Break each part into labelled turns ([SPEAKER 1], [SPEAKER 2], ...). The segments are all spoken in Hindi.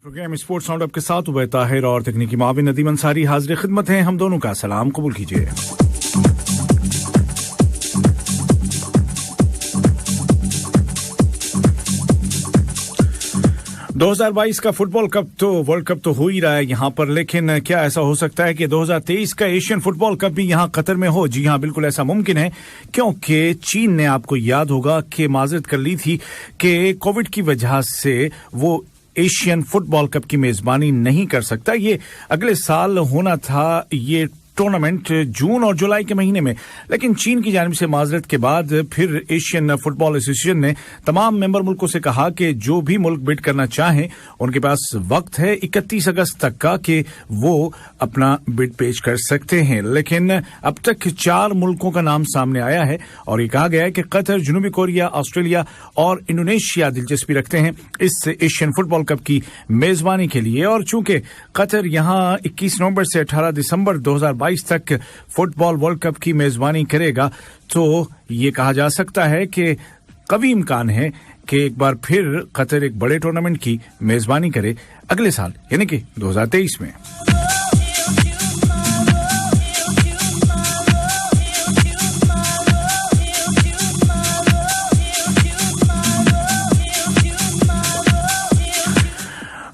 [SPEAKER 1] प्रोग्राम स्पोर्ट्स साउंड अप के साथ उबैद ताहिर और तकनीकी माविन नदीम अंसारी हाजिर खिदमत हैं। हम दोनों का सलाम कबूल कीजिए। 2022 का फुटबॉल कप तो वर्ल्ड कप तो हो ही रहा है यहाँ पर, लेकिन क्या ऐसा हो सकता है कि 2023 का एशियन फुटबॉल कप भी यहाँ कतर में हो? जी हाँ, बिल्कुल ऐसा मुमकिन है, क्योंकि चीन ने, आपको याद होगा कि माजरत कर ली थी कि कोविड की वजह से वो एशियन फुटबॉल कप की मेजबानी नहीं कर सकता। ये अगले साल होना था ये टूर्नामेंट जून और जुलाई के महीने में, लेकिन चीन की जानिब से माजरत के बाद फिर एशियन फुटबॉल एसोसिएशन ने तमाम मेंबर मुल्कों से कहा कि जो भी मुल्क बिड करना चाहें उनके पास वक्त है 31 अगस्त तक का कि वो अपना बिड पेश कर सकते हैं। लेकिन अब तक 4 मुल्कों का नाम सामने आया है और ये कहा गया है कि कतर, जनूबी कोरिया, ऑस्ट्रेलिया और इंडोनेशिया दिलचस्पी रखते हैं इस एशियन फुटबॉल कप की मेजबानी के लिए। और चूंकि कतर यहां 21 नवंबर से 18 दिसंबर 2022 तक फुटबॉल वर्ल्ड कप की मेजबानी करेगा, तो ये कहा जा सकता है कि कभी इम्कान है कि एक बार फिर कतर एक बड़े टूर्नामेंट की मेजबानी करे अगले साल, यानी कि 2023 में।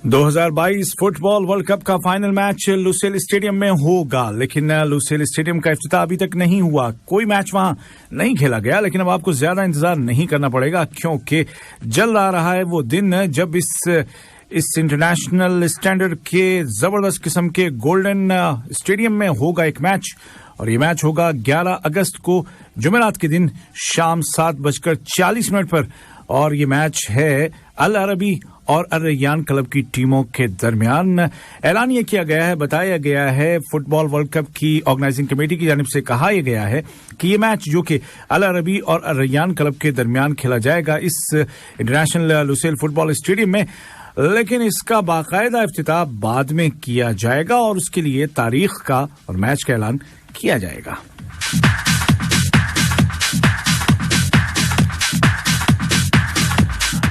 [SPEAKER 1] दो 2022 फुटबॉल वर्ल्ड कप का फाइनल मैच लुसेल स्टेडियम में होगा, लेकिन लुसेल स्टेडियम का इफ्तिताह अभी तक नहीं हुआ, कोई मैच वहां नहीं खेला गया। लेकिन अब आपको ज्यादा इंतजार नहीं करना पड़ेगा, क्योंकि जल्द आ रहा है वो दिन जब इस इंटरनेशनल स्टैंडर्ड के जबरदस्त किस्म के गोल्डन स्टेडियम में होगा एक मैच, और ये मैच होगा 11 अगस्त को जुमेरात के दिन शाम 7:40 पर, और ये मैच है अल अरबी और अल रैयान क्लब की टीमों के दरमियान। ऐलान ये किया गया है, बताया गया है, फुटबॉल वर्ल्ड कप की ऑर्गेनाइजिंग कमेटी की जानिब से कहा यह गया है कि ये मैच जो कि अल अरबी और अल रैयान क्लब के दरमियान खेला जाएगा इस इंटरनेशनल लुसेल फुटबॉल स्टेडियम में, लेकिन इसका बाकायदा इफ्तिताह बाद में किया जाएगा और उसके लिए तारीख का और मैच का ऐलान किया जाएगा।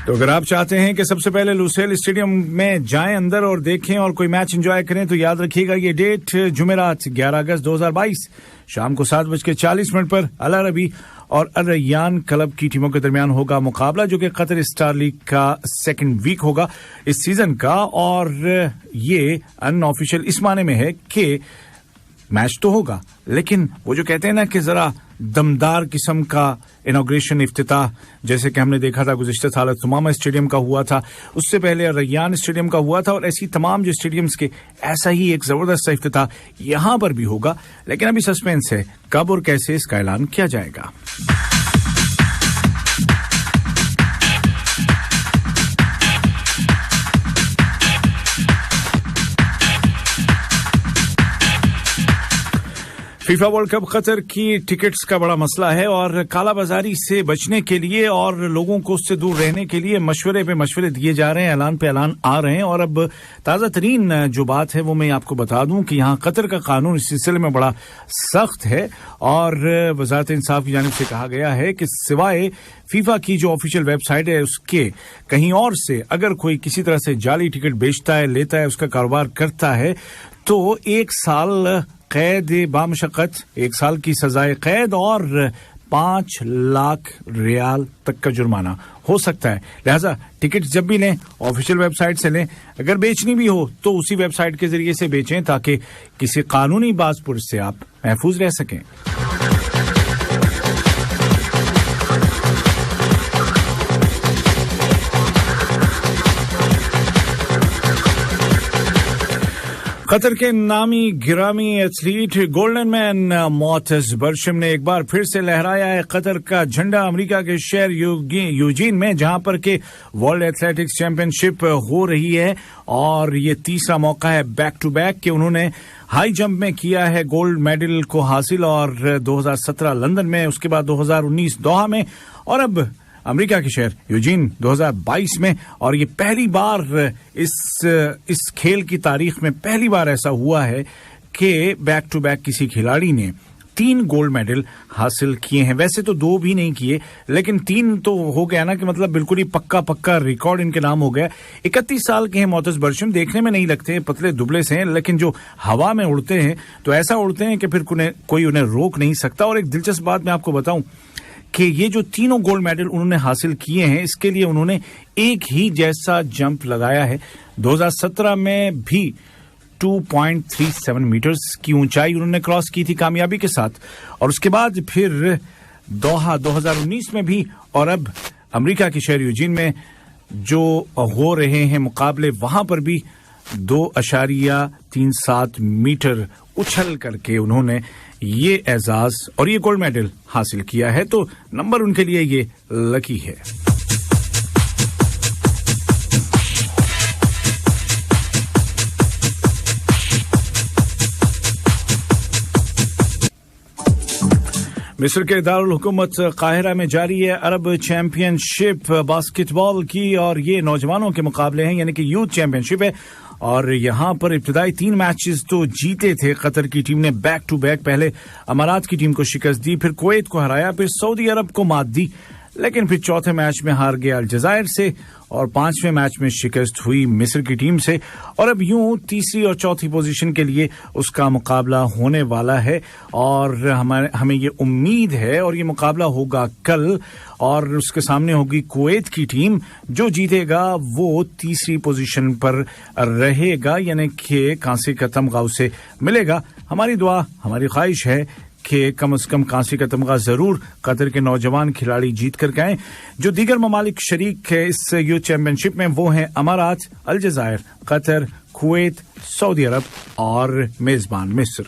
[SPEAKER 1] तो अगर आप चाहते हैं कि सबसे पहले लुसेल स्टेडियम में जाएं अंदर और देखें और कोई मैच एंजॉय करें, तो याद रखिएगा ये डेट जुमेरात 11 अगस्त 2022 शाम को 7:40 पर अल अरबी और अल रैयान क्लब की टीमों के दरमियान होगा मुकाबला, जो कि कतर स्टार लीग का सेकंड वीक होगा इस सीजन का। और ये अनऑफिशियल इस माने में है कि मैच तो होगा, लेकिन वो जो कहते हैं ना कि जरा दमदार किस्म का इनॉग्रेशन, इफ्तिताह, जैसे कि हमने देखा था गुज़िश्ता साल तुमामा स्टेडियम का हुआ था, उससे पहले रैयान स्टेडियम का हुआ था, और ऐसी तमाम जो स्टेडियम्स के ऐसा ही एक जबरदस्त इफ्तिताह यहां पर भी होगा। लेकिन अभी सस्पेंस है कब और कैसे इसका ऐलान किया जाएगा। फीफा वर्ल्ड कप कतर की टिकट्स का बड़ा मसला है, और कालाबाजारी से बचने के लिए और लोगों को उससे दूर रहने के लिए मशवरे पे मशवरे दिए जा रहे हैं, ऐलान पे ऐलान आ रहे हैं। और अब ताज़ा तरीन जो बात है वो मैं आपको बता दूं कि यहाँ कतर का कानून इस सिलसिले में बड़ा सख्त है, और वजारत इंसाफ की जानिब से कहा गया है कि सिवाय फीफा की जो ऑफिशियल वेबसाइट है उसके कहीं और से अगर कोई किसी तरह से जाली टिकट बेचता है, लेता है, उसका कारोबार करता है, तो 1 साल कैद बामशक्कत, 1 साल की सजाए कैद और 5 लाख रियाल तक का जुर्माना हो सकता है। लिहाजा टिकट जब भी लें ऑफिशियल वेबसाइट से लें, अगर बेचनी भी हो तो उसी वेबसाइट के जरिए से बेचें, ताकि किसी कानूनी बाज़पुर से आप महफूज रह सकें। कतर के नामी गिरामी एथलीट गोल्डन मैन मोअत्तज़ बरशम ने एक बार फिर से लहराया है कतर का झंडा अमेरिका के शहर यूजीन में, जहां पर के वर्ल्ड एथलेटिक्स चैंपियनशिप हो रही है, और ये तीसरा मौका है बैक टू बैक कि उन्होंने हाई जंप में किया है गोल्ड मेडल को हासिल, और 2017 लंदन में, उसके बाद 2019 दोहा में, और अब अमेरिका के शहर यूजीन 2022 में। और ये पहली बार इस खेल की तारीख में पहली बार ऐसा हुआ है कि बैक टू बैक किसी खिलाड़ी ने 3 गोल्ड मेडल हासिल किए हैं। वैसे तो 2 भी नहीं किए, लेकिन 3 तो हो गया ना, कि मतलब बिल्कुल ही पक्का रिकॉर्ड इनके नाम हो गया। 31 साल के हैं मोअत्तज़ बर्शम, देखने में नहीं लगते हैं, पतले दुबले से हैं, लेकिन जो हवा में उड़ते हैं तो ऐसा उड़ते हैं कि फिर कोई उन्हें रोक नहीं सकता। और एक दिलचस्प बात मैं आपको बताऊं कि ये जो तीनों गोल्ड मेडल उन्होंने हासिल किए हैं, इसके लिए उन्होंने एक ही जैसा जंप लगाया है। 2017 में भी 2.37 मीटर्स की ऊंचाई उन्होंने क्रॉस की थी कामयाबी के साथ, और उसके बाद फिर दोहा 2019 में भी, और अब अमेरिका के शहर यूजीन में जो हो रहे हैं मुकाबले, वहां पर भी 2.37 मीटर उछल करके उन्होंने ये एजाज और ये गोल्ड मेडल हासिल किया है। तो नंबर उनके लिए ये लकी है। मिस्र के दारुल हुकूमत काहिरा में जारी है अरब चैंपियनशिप बास्केटबॉल की, और ये नौजवानों के मुकाबले हैं, यानी कि यूथ चैंपियनशिप है। और यहां पर इब्तिदाई 3 मैचेस तो जीते थे कतर की टीम ने बैक टू बैक। पहले अमारात की टीम को शिकस्त दी, फिर कुवैत को हराया, फिर सऊदी अरब को मात दी, लेकिन फिर चौथे मैच में हार गया अलजायर से, और 5वें मैच में शिकस्त हुई मिस्र की टीम से। और अब यूं तीसरी और चौथी पोजीशन के लिए उसका मुकाबला होने वाला है, और हमें ये उम्मीद है, और ये मुकाबला होगा कल, और उसके सामने होगी कुवैत की टीम। जो जीतेगा वो तीसरी पोजीशन पर रहेगा, यानी कि कांसे का तमगा उसे मिलेगा। हमारी दुआ, हमारी ख्वाहिश है कि कम से कम कांसे का तमगा जरूर कतर के नौजवान खिलाड़ी जीत कर गए। जो दीगर ममालिक शरीक है इस यूथ चैंपियनशिप में वो हैं अमारात, अलजायर, कतर, कुवैत, सऊदी अरब और मेजबान मिस्र।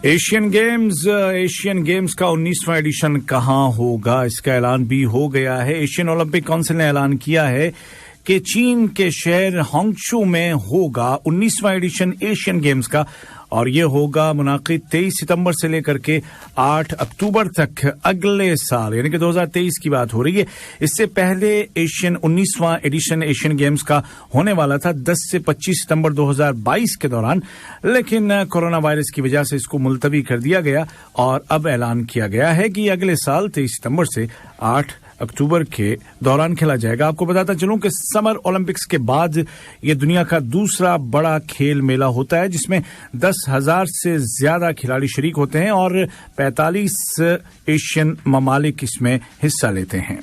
[SPEAKER 1] एशियन गेम्स का 19वां एडिशन कहां होगा, इसका ऐलान भी हो गया है। एशियन ओलंपिक काउंसिल ने ऐलान किया है कि चीन के शहर हांगझू में होगा 19वां एडिशन एशियन गेम्स का, और ये होगा मुनाकिद 23 सितंबर से लेकर के 8 अक्टूबर तक अगले साल, यानी कि 2023 की बात हो रही है। इससे पहले 19वां एडिशन एशियन गेम्स का होने वाला था 10 से 25 सितंबर 2022 के दौरान, लेकिन कोरोना वायरस की वजह से इसको मुलतवी कर दिया गया, और अब ऐलान किया गया है कि अगले साल 23 सितंबर से 8 अक्टूबर के दौरान खेला जाएगा। आपको बताता चलूं कि समर ओलंपिक्स के बाद ये दुनिया का दूसरा बड़ा खेल मेला होता है, जिसमें 10,000 से ज्यादा खिलाड़ी शरीक होते हैं, और 45 एशियन ममालिक इसमें हिस्सा लेते हैं।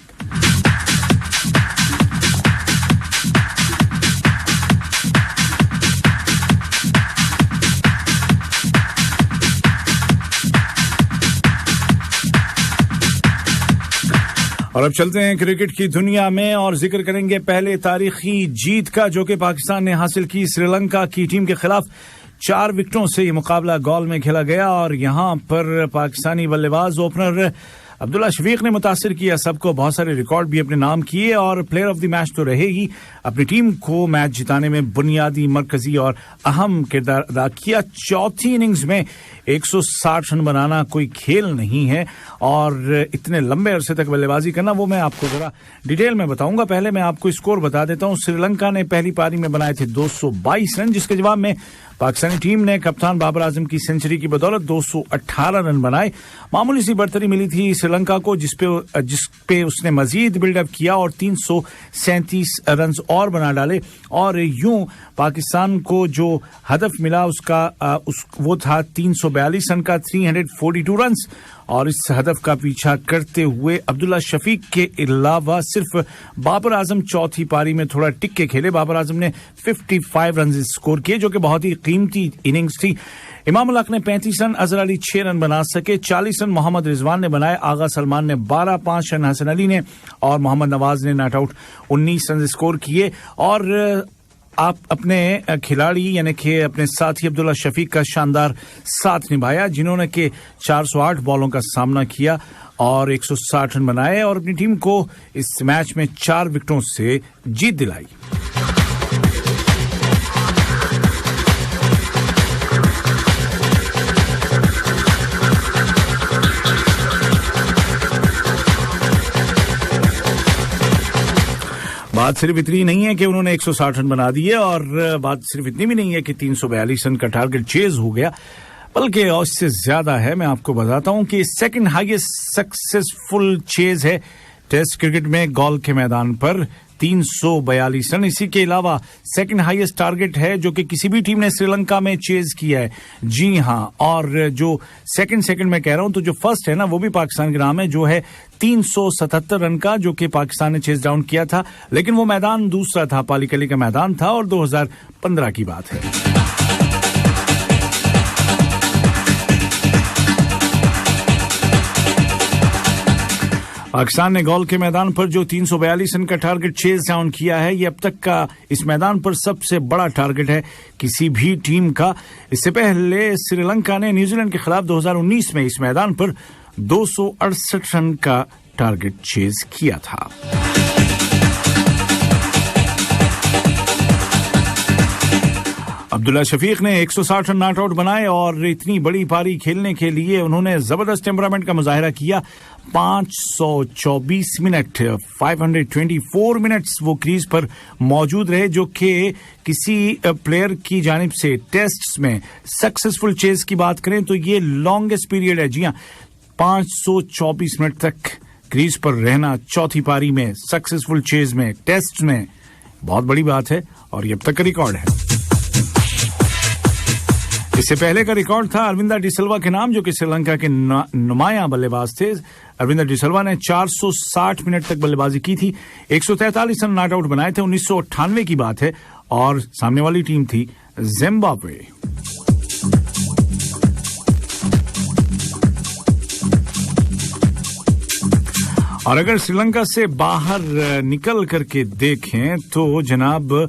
[SPEAKER 1] और अब चलते हैं क्रिकेट की दुनिया में, और जिक्र करेंगे पहले तारीखी जीत का, जो कि पाकिस्तान ने हासिल की श्रीलंका की टीम के खिलाफ। 4 विकेटों से ये मुकाबला गोल में खेला गया, और यहां पर पाकिस्तानी बल्लेबाज ओपनर अब्दुल्ला शफीक ने मुतासिर किया सबको, बहुत सारे रिकॉर्ड भी अपने नाम किए, और प्लेयर ऑफ द मैच तो रहे ही। अपनी टीम को मैच जिताने में बुनियादी, मरकजी और अहम किरदार अदा किया। चौथी इनिंग्स में 160 रन बनाना कोई खेल नहीं है, और इतने लंबे अरसे तक बल्लेबाजी करना, वो मैं आपको जरा डिटेल में बताऊंगा। पहले मैं आपको स्कोर बता देता हूं। श्रीलंका ने पहली पारी में बनाए थे 222 रन, जिसके जवाब में पाकिस्तानी टीम ने कप्तान बाबर आजम की सेंचुरी की बदौलत 218 रन बनाए। मामूली सी बढ़तरी मिली थी श्रीलंका को, जिसपे उसने मजीद बिल्डअप किया और 337 रन और बना डाले, और यूं पाकिस्तान को जो हदफ मिला वो था 342 रन का, 342 रन, और इस हदफ का पीछा करते हुए अब्दुल्ला शफीक के अलावा सिर्फ बाबर आजम चौथी पारी में थोड़ा टिक के खेले। बाबर आजम ने 55 रन स्कोर किए, जो कि बहुत ही कीमती इनिंग्स थी। इमाम उल हक ने 35 रन, अजहर अली 6 रन बना सके। 40 रन मोहम्मद रिजवान ने बनाए, आगा सलमान ने 12, 5 रन हसन अली ने, और मोहम्मद नवाज ने नॉट आउट 19 रन स्कोर किए। और आप अपने खिलाड़ी यानी कि अपने साथी अब्दुल्ला शफीक का शानदार साथ निभाया, जिन्होंने के 408 बॉलों का सामना किया और 160 रन बनाए, और अपनी टीम को इस मैच में 4 विकेटों से जीत दिलाई। बात सिर्फ इतनी नहीं है कि उन्होंने 160 रन बना दिए और बात सिर्फ इतनी भी नहीं है कि 342 रन का टारगेट चेज हो गया, बल्कि उससे ज्यादा है। मैं आपको बताता हूं कि सेकंड हाईएस्ट सक्सेसफुल चेज है टेस्ट क्रिकेट में गॉल के मैदान पर 342 रन। इसी के अलावा सेकंड हाईएस्ट टारगेट है जो कि किसी भी टीम ने श्रीलंका में चेज किया है। जी हां, और जो सेकंड मैं कह रहा हूं, तो जो फर्स्ट है ना वो भी पाकिस्तान के नाम है, जो है 377 रन का, जो कि पाकिस्तान ने चेज डाउन किया था, लेकिन वो मैदान दूसरा था, पालीकली का मैदान था और 2015 की बात है। पाकिस्तान ने गॉल के मैदान पर जो 342 रन का टारगेट चेज डाउन किया है, ये अब तक का इस मैदान पर सबसे बड़ा टारगेट है किसी भी टीम का। इससे पहले श्रीलंका ने न्यूजीलैंड के खिलाफ 2019 में इस मैदान पर 268 रन का टारगेट चेज किया था। अब्दुल्ला शफीक ने 160 रन नॉट आउट बनाए और इतनी बड़ी पारी खेलने के लिए उन्होंने जबरदस्त टेम्परामेंट का मुजाहिरा किया। 524 मिनट 524 मिनट्स वो क्रीज पर मौजूद रहे, जो कि किसी प्लेयर की जानिब से टेस्ट्स में सक्सेसफुल चेज की बात करें तो ये लॉन्गेस्ट पीरियड है। जी हां, 524 मिनट तक क्रीज पर रहना चौथी पारी में सक्सेसफुल चेज में टेस्ट में बहुत बड़ी बात है और ये अब तक का रिकॉर्ड है। इससे पहले का रिकॉर्ड था अरविंदा डिसिल्वा के नाम, जो कि श्रीलंका के नुमाया बल्लेबाज थे। अरविंदा डिसिल्वा ने 460 मिनट तक बल्लेबाजी की थी, 143 रन नॉट आउट बनाए थे। 1998 की बात है और सामने वाली टीम थी जिम्बाब्वे। और अगर श्रीलंका से बाहर निकल करके देखें तो जनाब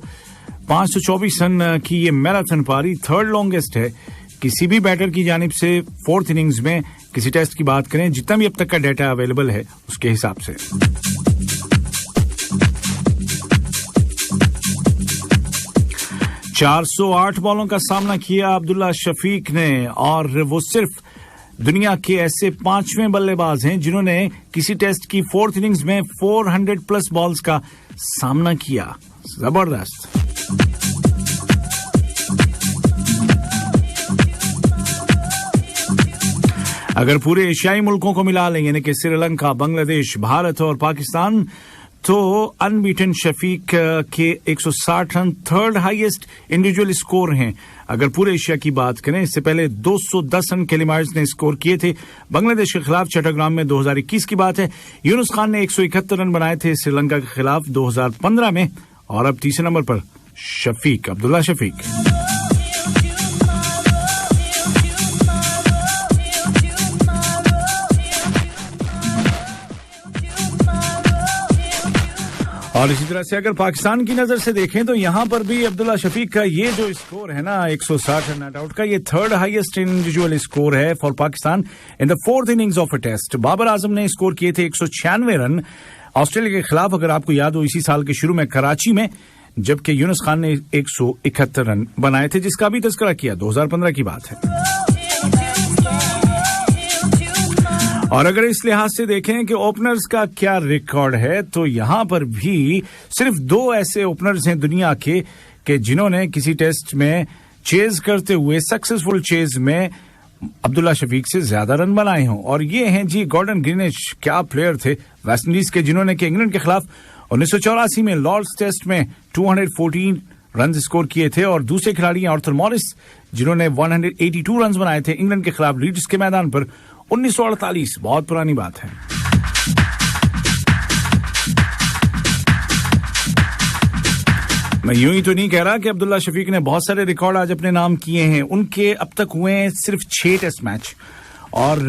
[SPEAKER 1] 524 रन की ये मैराथन पारी थर्ड लॉन्गेस्ट है किसी भी बैटर की जानिब से फोर्थ इनिंग्स में किसी टेस्ट की बात करें, जितना भी अब तक का डेटा अवेलेबल है उसके हिसाब से। चार 408 बॉलों का सामना किया अब्दुल्ला शफीक ने और वो सिर्फ दुनिया के ऐसे 5वें बल्लेबाज हैं जिन्होंने किसी टेस्ट की फोर्थ इनिंग्स में 400 प्लस बॉल्स का सामना किया। जबरदस्त। अगर पूरे एशियाई मुल्कों को मिला लें, यानी कि श्रीलंका, बांग्लादेश, भारत और पाकिस्तान, तो अनबीटन शफीक के 160 run third highest individual score हैं। अगर पूरे एशिया की बात करें, इससे पहले 210 रन केली मायर्स ने स्कोर किए थे बांग्लादेश के खिलाफ चट्टग्राम में 2021 की बात है। यूनुस खान ने 171 रन बनाए थे श्रीलंका के खिलाफ 2015 में। और अब तीसरे नंबर पर शफीक, अब्दुल्ला शफीक। और इसी तरह से अगर पाकिस्तान की नजर से देखें तो यहां पर भी अब्दुल्ला शफीक का ये जो स्कोर है ना 160 रन नॉट आउट का, ये थर्ड हाईएस्ट इंडिविजुअल स्कोर है for Pakistan in the fourth innings of a test. Babar Azam ने स्कोर किए थे 196 रन ऑस्ट्रेलिया के खिलाफ, अगर आपको याद हो, इसी साल के शुरू में कराची में, जबकि यूनुस खान ने 171 रन बनाए थे, जिसका भी तस्करा किया, 2015 की बात है। और अगर इस लिहाज से देखें कि ओपनर्स का क्या रिकॉर्ड है, तो यहां पर भी सिर्फ 2 ऐसे ओपनर्स हैं दुनिया के कि जिन्होंने किसी टेस्ट में चेज करते हुए सक्सेसफुल चेज में अब्दुल्ला शफीक से ज्यादा रन बनाए हों। और ये हैं जी गॉर्डन ग्रीनिश, क्या प्लेयर थे वेस्टइंडीज के, जिन्होंने कि इंग्लैंड के खिलाफ 1984 में लॉर्ड्स टेस्ट में 214 रन स्कोर किए थे। और दूसरे खिलाड़ी हैं आर्थर मॉरिस, जिन्होंने 182 रन बनाए थे इंग्लैंड के खिलाफ लीड्स के मैदान पर 1948। बहुत पुरानी बात है। मैं यूं ही तो नहीं कह रहा कि अब्दुल्ला शफीक ने बहुत सारे रिकॉर्ड आज अपने नाम किए हैं। उनके अब तक हुए हैं सिर्फ 6 टेस्ट मैच और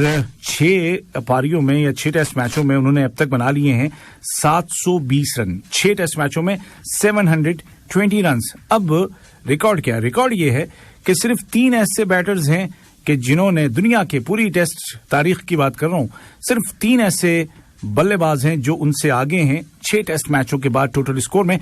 [SPEAKER 1] 6 पारियों में या 6 टेस्ट मैचों में उन्होंने अब तक बना लिए हैं 720 रन। 6 टेस्ट मैचों में 720 रन। अब रिकॉर्ड क्या है? रिकॉर्ड ये है कि सिर्फ 3 ऐसे बैटर्स हैं कि जिन्होंने दुनिया के पूरी टेस्ट तारीख की बात कर रहा हूं, सिर्फ 3 ऐसे बल्लेबाज हैं जो उनसे आगे हैं 6 टेस्ट मैचों के बाद टोटल स्कोर में।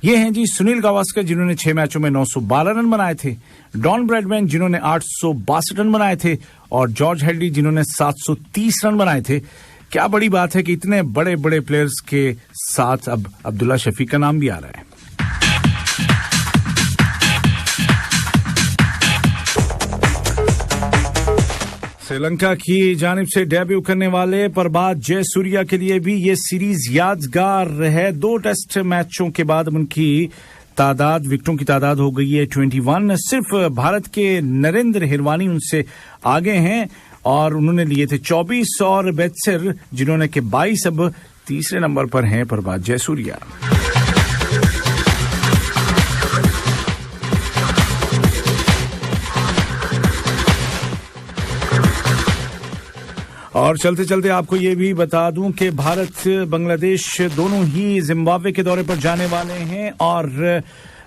[SPEAKER 1] ये हैं जी सुनील गावस्कर, जिन्होंने 6 मैचों में 912 रन बनाए थे, डॉन ब्रैडमैन जिन्होंने 862 रन बनाए थे और जॉर्ज हेडली जिन्होंने 730 रन बनाए थे। क्या बड़ी बात है कि इतने बड़े बड़े प्लेयर्स के साथ अब अब्दुल्ला शफीक का नाम भी आ रहा है। श्रीलंका की जानिब से डेब्यू करने वाले प्रभात जयसूर्या के लिए भी ये सीरीज यादगार है। 2 टेस्ट मैचों के बाद उनकी विकेटों की तादाद हो गई है 21। सिर्फ भारत के नरेंद्र हिरवानी उनसे आगे हैं और उन्होंने लिए थे 24 और बेत्सर जिन्होंने के 22 अब तीसरे नंबर पर हैं प्रभात जयसूर्या। और चलते चलते आपको ये भी बता दूं कि भारत बांग्लादेश दोनों ही जिम्बाब्वे के दौरे पर जाने वाले हैं और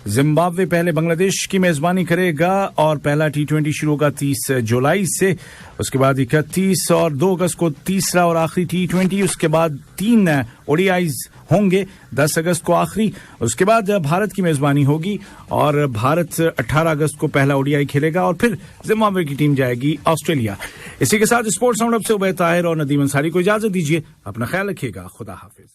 [SPEAKER 1] जिम्बाब्वे पहले बांग्लादेश की मेजबानी करेगा और पहला T20 शुरू होगा 30 जुलाई से, उसके बाद 31 और 2 अगस्त को तीसरा और आखिरी T20, उसके बाद 3 ओडीआईज होंगे 10 अगस्त को आखिरी, उसके बाद भारत की मेजबानी होगी और भारत 18 अगस्त को पहला ओडीआई खेलेगा और फिर जिम्बाब्वे की टीम जाएगी ऑस्ट्रेलिया। इसी के साथ स्पोर्ट्स राउंडअप से उबैद ताहिर और नदीम अंसारी को इजाजत दीजिए। अपना ख्याल रखिएगा। खुदा हाफिज।